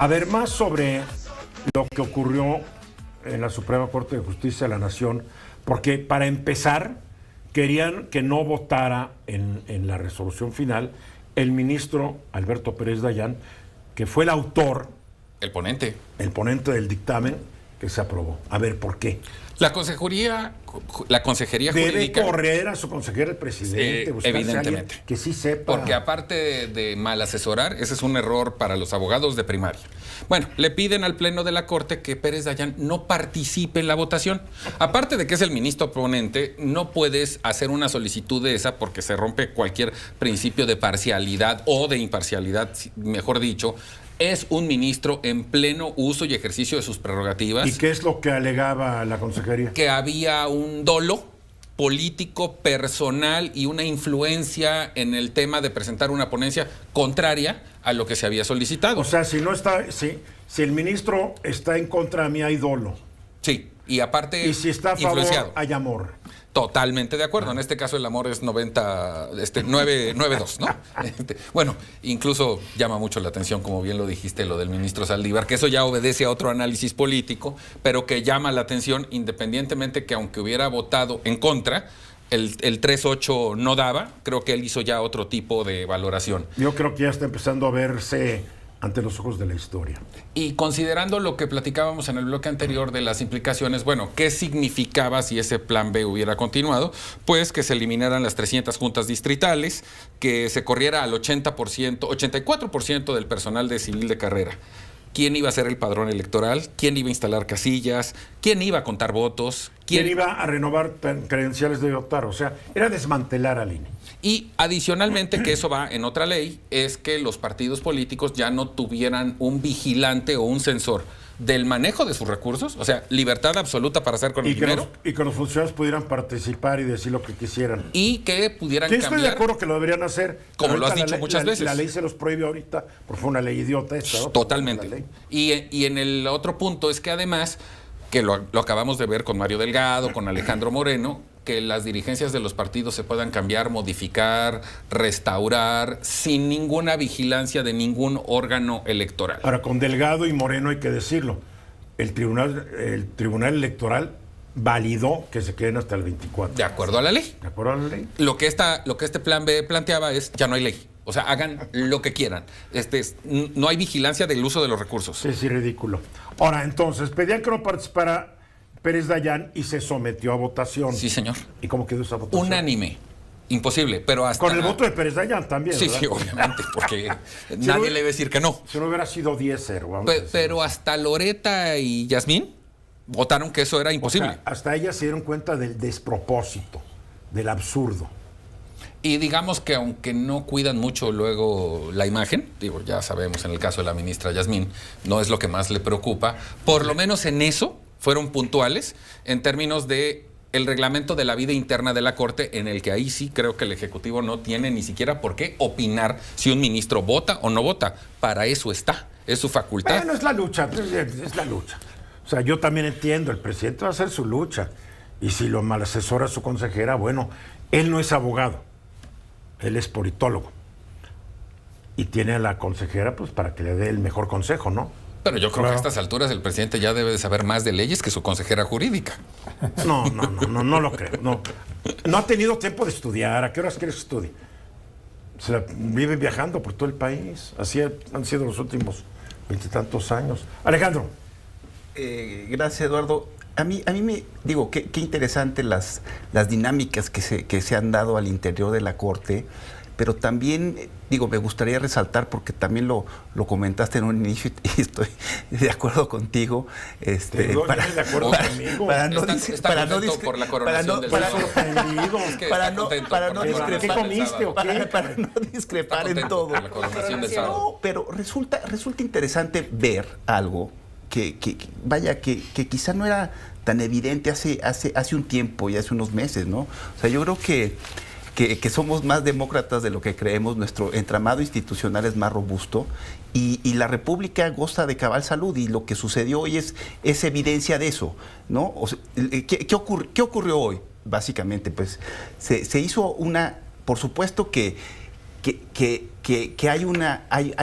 A ver, más sobre lo que ocurrió en la Suprema Corte de Justicia de la Nación, porque para empezar querían que no votara en la resolución final el ministro Alberto Pérez Dayán, que fue el autor, el ponente del dictamen que se aprobó. A ver, ¿por qué? La consejería Debe jurídica correr a su consejero el presidente, buscarse evidentemente, a alguien que sí sepa. porque aparte de mal asesorar, ese es un error para los abogados de primaria. Bueno, le piden al Pleno de la Corte que Pérez Dayán no participe en la votación. Aparte de que es el ministro ponente, no puedes hacer una solicitud de esa porque se rompe cualquier principio de parcialidad o de imparcialidad, mejor dicho. Es un ministro en pleno uso y ejercicio de sus prerrogativas. ¿Y qué es lo que alegaba la consejería? Que había un dolo político, personal y una influencia en el tema de presentar una ponencia contraria a lo que se había solicitado. O sea, si el ministro está en contra de mí, hay dolo. Sí, y aparte Y si está a favor, influenciado. hay amor. Totalmente de acuerdo. En este caso el amor es 9-2, ¿no? Bueno, incluso llama mucho la atención, como bien lo dijiste, lo del ministro Saldívar, que eso ya obedece a otro análisis político, pero que llama la atención independientemente que aunque hubiera votado en contra, el 3-8 no daba, creo que él hizo ya otro tipo de valoración. Yo creo que ya está empezando a verse ante los ojos de la historia. Y considerando lo que platicábamos en el bloque anterior de las implicaciones, bueno, ¿qué significaba si ese plan B hubiera continuado? Pues que se eliminaran las 300 juntas distritales, que se corriera al 84% del personal de civil de carrera. ¿Quién iba a ser el padrón electoral? ¿Quién iba a instalar casillas? ¿Quién iba a contar votos? ¿Quién iba a renovar credenciales de votar? O sea, era desmantelar al INE. Y adicionalmente, que eso va en otra ley, es que los partidos políticos ya no tuvieran un vigilante o un censor del manejo de sus recursos, o sea, libertad absoluta para hacer con el dinero. Y que los funcionarios pudieran participar y decir lo que quisieran. Y que pudieran cambiar. Estoy de acuerdo que lo deberían hacer. Como lo has dicho muchas veces. La ley se los prohíbe ahorita, porque fue una ley idiota esta, ¿no? Totalmente. Y en el otro punto es que además, que lo acabamos de ver con Mario Delgado, con Alejandro Moreno, que las dirigencias de los partidos se puedan cambiar, modificar, restaurar, sin ninguna vigilancia de ningún órgano electoral. Ahora, con Delgado y Moreno hay que decirlo, el Tribunal Electoral validó que se queden hasta el 24. De acuerdo a la ley. ¿De acuerdo a la ley? Lo que este plan B planteaba es, ya no hay ley. O sea, hagan lo que quieran. No hay vigilancia del uso de los recursos. Sí, es ridículo. Ahora, entonces, pedían que no participara Pérez Dayán y se sometió a votación. Sí, señor. ¿Y cómo quedó esa votación? Unánime. Imposible, pero hasta... Con el voto de Pérez Dayán también, Sí, ¿verdad? sí, obviamente, porque nadie le iba a decir que no. Si no hubiera sido 10-0. Pero hasta Loreta y Yasmín votaron que eso era imposible. O sea, hasta ellas se dieron cuenta del despropósito, del absurdo. Y digamos que aunque no cuidan mucho luego la imagen, digo, ya sabemos en el caso de la ministra Yasmín, no es lo que más le preocupa, por lo menos en eso fueron puntuales en términos de el reglamento de la vida interna de la Corte, en el que ahí sí creo que el Ejecutivo no tiene ni siquiera por qué opinar si un ministro vota o no vota. Para eso está, es su facultad. Bueno, es la lucha, es la lucha. O sea, yo también entiendo, el presidente va a hacer su lucha. Y si lo mal asesora su consejera, bueno, él no es abogado, él es politólogo. Y tiene a la consejera pues para que le dé el mejor consejo, ¿no? Pero yo creo que a estas alturas el presidente ya debe de saber más de leyes que su consejera jurídica. No lo creo. No ha tenido tiempo de estudiar. ¿A qué horas quieres que estudie? Vive viajando por todo el país. Así han sido los últimos 20 y tantos años. Alejandro. Gracias, Eduardo. A mí me digo, qué interesante las dinámicas que se han dado al interior de la Corte, pero también, digo, me gustaría resaltar, porque también lo comentaste en un inicio y estoy de acuerdo contigo. Para no discrepar en todo. No, pero resulta interesante ver algo que quizá no era tan evidente hace un tiempo y hace unos meses, ¿no? O sea, yo creo que somos más demócratas de lo que creemos, nuestro entramado institucional es más robusto y la República goza de cabal salud, y lo que sucedió hoy es evidencia de eso, ¿no? O sea, ¿qué ocurrió hoy? Básicamente, pues se hizo por supuesto que que hay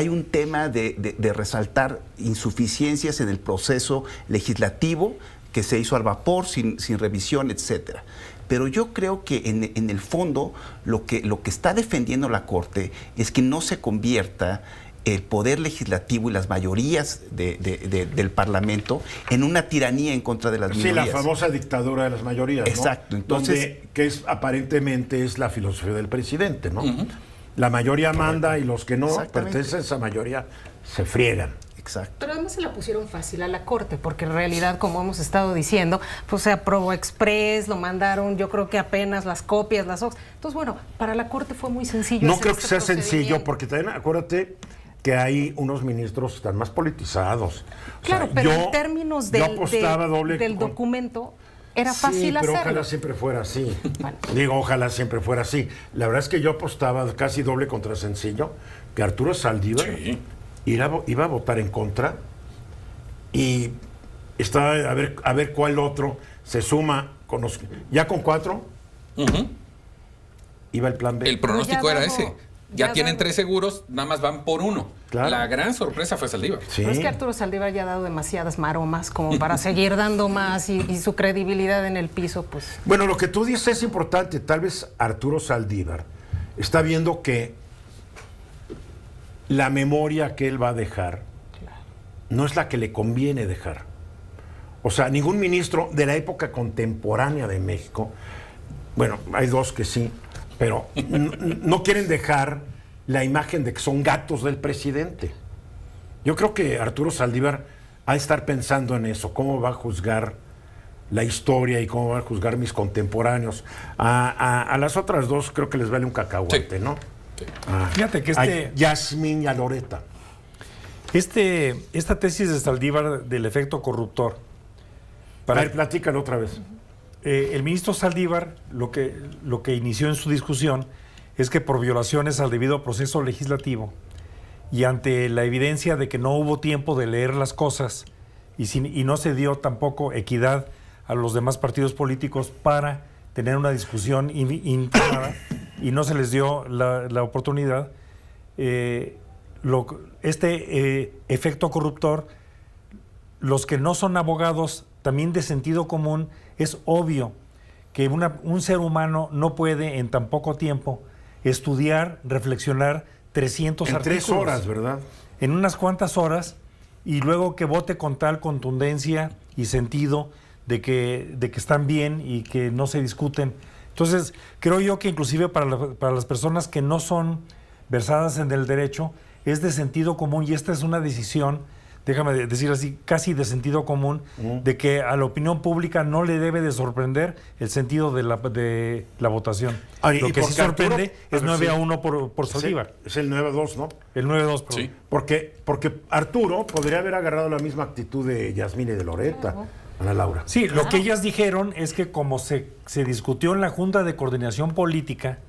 un tema de resaltar insuficiencias en el proceso legislativo que se hizo al vapor, sin revisión, etcétera. Pero yo creo que en el fondo lo que está defendiendo la Corte es que no se convierta el poder legislativo y las mayorías del Parlamento en una tiranía en contra de las minorías. Sí, la famosa dictadura de las mayorías, ¿no? Exacto. Entonces, que aparentemente es la filosofía del presidente, ¿no? La mayoría manda y los que no pertenecen a esa mayoría se friegan. Exacto. Pero además se la pusieron fácil a la Corte, porque en realidad, como hemos estado diciendo, pues se aprobó express, lo mandaron, yo creo que apenas las copias, las hojas. Entonces, bueno, para la Corte fue muy sencillo. No creo que sea sencillo, porque también acuérdate que hay unos ministros que están más politizados. Claro, pero en términos del documento era fácil pero hacerlo. Ojalá siempre fuera así. Bueno. Digo, ojalá siempre fuera así. La verdad es que yo apostaba casi doble contra sencillo que Arturo Saldívar iba a votar en contra y estaba a ver cuál otro se suma con los, ya con 4 iba el plan B. El pronóstico era ese. Ya tienen 3 seguros, nada más van por 1. Claro. La gran sorpresa fue Saldívar. Sí. Pero es que Arturo Saldívar ya ha dado demasiadas maromas como para seguir dando más y su credibilidad en el piso, pues. Bueno, lo que tú dices es importante. Tal vez Arturo Saldívar está viendo que la memoria que él va a dejar no es la que le conviene dejar. O sea, ningún ministro de la época contemporánea de México, bueno, hay 2 que sí, pero no quieren dejar la imagen de que son gatos del presidente. Yo creo que Arturo Saldívar ha de estar pensando en eso, cómo va a juzgar la historia y cómo va a juzgar mis contemporáneos. A las otras 2 creo que les vale un cacahuate, ¿no? Sí. Fíjate que a Yasmín y a Loreta. Esta tesis de Saldívar del efecto corruptor. A ver, platícalo otra vez. El ministro Saldívar lo que inició en su discusión es que por violaciones al debido proceso legislativo y ante la evidencia de que no hubo tiempo de leer las cosas y no se dio tampoco equidad a los demás partidos políticos para tener una discusión íntegra y no se les dio la oportunidad, efecto corruptor, los que no son abogados también de sentido común, es obvio que un ser humano no puede en tan poco tiempo estudiar, reflexionar 300 artículos. En 3 horas, ¿verdad? En unas cuantas horas, y luego que vote con tal contundencia y sentido de que están bien y que no se discuten. Entonces, creo yo que inclusive para las personas que no son versadas en el derecho, es de sentido común, y esta es una decisión, déjame decir así, casi de sentido común, de que a la opinión pública no le debe de sorprender el sentido de la votación. Lo que sí sorprende es 9-1 por Saldívar. Es el 9-2, ¿no? El 9-2, perdón. Sí. Porque Arturo podría haber agarrado la misma actitud de Yasmín y de Loreta, Ana Laura. Sí, lo que ellas dijeron es que como se discutió en la Junta de Coordinación Política,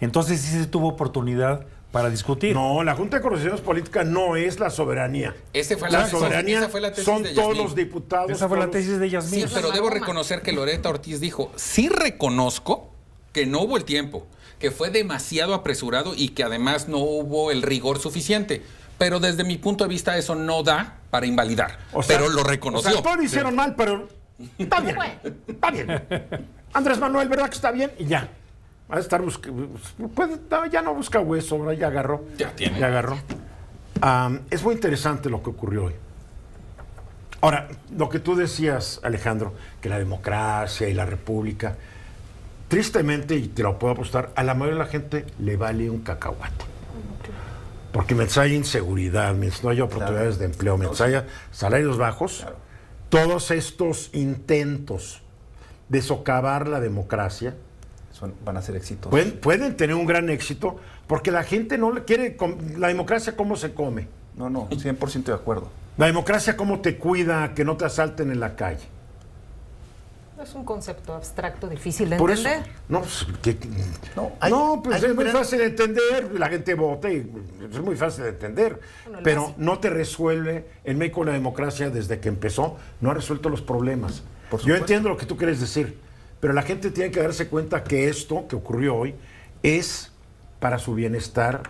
entonces sí se tuvo oportunidad para discutir. No, la Junta de Coordinación Política no es la soberanía. Esa fue La soberanía esa fue la tesis son de todos Yasmín. los diputados. Esa fue la tesis de Yasmín. Sí, pero debo reconocer que Loreta Ortiz dijo, sí reconozco que no hubo el tiempo, que fue demasiado apresurado y que además no hubo el rigor suficiente. Pero desde mi punto de vista eso no da para invalidar. Pero lo reconoció. O sea, todos lo hicieron mal, pero está bien. Está bien. Andrés Manuel, ¿verdad que está bien? Y ya. Va a estar ya no busca hueso, ¿verdad? Ya agarró. Ya tiene. Ya agarró. Es muy interesante lo que ocurrió hoy. Ahora, lo que tú decías, Alejandro, que la democracia y la república, tristemente, y te lo puedo apostar, a la mayoría de la gente le vale un cacahuate. Porque mientras haya inseguridad, mientras no haya oportunidades de empleo, mientras haya salarios bajos, todos estos intentos de socavar la democracia van a ser éxitos. Pueden tener un gran éxito porque la gente no le quiere. La democracia, ¿cómo se come? No, 100% de acuerdo. La democracia, ¿cómo te cuida que no te asalten en la calle? Es un concepto abstracto difícil de Por entender. eso, no, pues hay es muy fácil de entender, la gente vota y es muy fácil de entender, pero no te resuelve. En México la democracia desde que empezó no ha resuelto los problemas. Yo entiendo lo que tú quieres decir, pero la gente tiene que darse cuenta que esto que ocurrió hoy es para su bienestar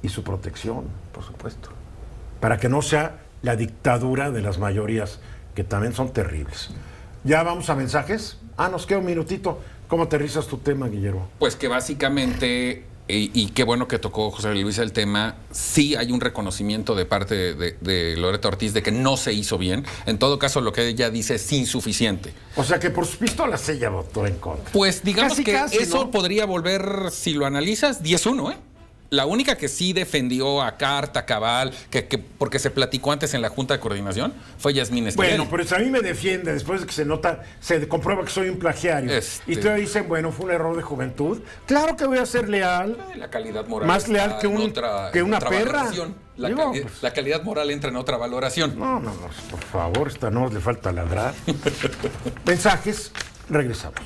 y su protección, Por supuesto. para que no sea la dictadura de las mayorías, que también son terribles. ¿Ya vamos a mensajes? Nos queda un minutito. ¿Cómo aterrizas tu tema, Guillermo? Pues que básicamente, y qué bueno que tocó José Luis el tema, sí hay un reconocimiento de parte de Loreto Ortiz de que no se hizo bien. En todo caso, lo que ella dice es insuficiente. O sea que por sus pistolas ella votó en contra. Pues digamos Casi, eso ¿no? podría volver, si lo analizas, 10-1, ¿eh? La única que sí defendió a carta cabal, porque se platicó antes en la Junta de Coordinación, fue Yasmín Esquivel. Bueno, pero si a mí me defiende después de que se comprueba que soy un plagiario. Y ustedes dicen, bueno, fue un error de juventud. Claro que voy a ser leal. La calidad moral. Más leal que, que una perra. La calidad moral entra en otra valoración. No, por favor, esta no le falta ladrar. Mensajes, regresamos.